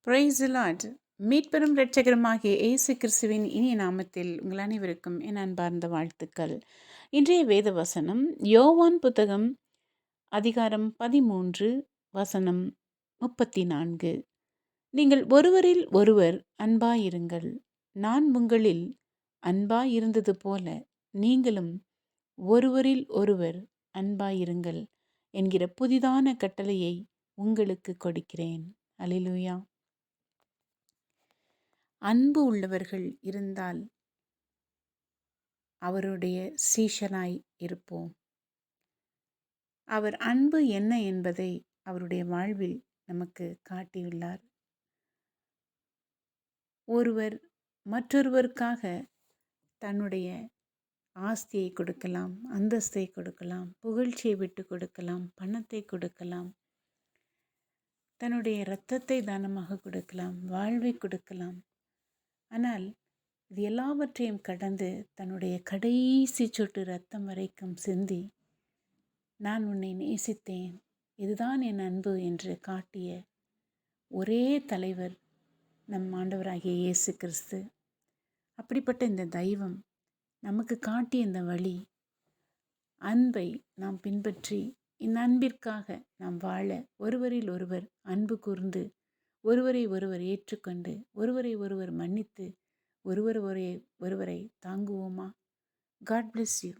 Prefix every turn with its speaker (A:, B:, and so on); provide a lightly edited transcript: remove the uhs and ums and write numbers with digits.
A: Praise the Lord. மீட்பெரும் இரட்சகருமாகிய இயேசு கிறிஸ்துவின் இனிய நாமத்தில் உங்கள் அனைவருக்கும் என் அன்பார்ந்த வாழ்த்துக்கள். இன்றைய வேத வசனம் யோவான் புத்தகம் அதிகாரம் 13 வசனம் 34. நீங்கள் ஒருவரில் ஒருவர் அன்பாயிருங்கள், நான் உங்களில் அன்பாயிருந்தது போல நீங்களும் ஒருவரில் ஒருவர் அன்பாயிருங்கள் என்கிற புதிதான கட்டளையை உங்களுக்கு கொடுக்கிறேன். அல்லேலூயா. அன்பு உள்ளவர்கள் இருந்தால் அவருடைய சீஷனாய் இருப்போம். அவர் அன்பு என்ன என்பதை அவருடைய வாழ்வில் நமக்கு காட்டியுள்ளார். ஒருவர் மற்றொருவருக்காக தன்னுடைய ஆஸ்தியை கொடுக்கலாம், அந்தஸ்தை கொடுக்கலாம், புகழ்ச்சியை விட்டு கொடுக்கலாம், பணத்தை கொடுக்கலாம், தன்னுடைய இரத்தத்தை தானமாக கொடுக்கலாம், வாழ்வை கொடுக்கலாம். ஆனால் இது எல்லாவற்றையும் கடந்து தன்னுடைய கடைசி சொட்டு இரத்தம் வரைக்கும் சிந்தி, நான் உன்னை நேசித்தேன், இதுதான் என் அன்பு என்று காட்டிய ஒரே தலைவர் நம் ஆண்டவராகிய இயேசு கிறிஸ்து. அப்படிப்பட்ட இந்த தெய்வம் நமக்கு காட்டிய இந்த வழி, அன்பை நாம் பின்பற்றி இந்த அன்பிற்காக நாம் வாழ, ஒருவரில் ஒருவர் அன்பு கூர்ந்து, ஒருவரை ஒருவர் ஏற்றுக்கொண்டு, ஒருவரை ஒருவர் மன்னித்து, ஒருவரை தாங்குவோமா? God bless you.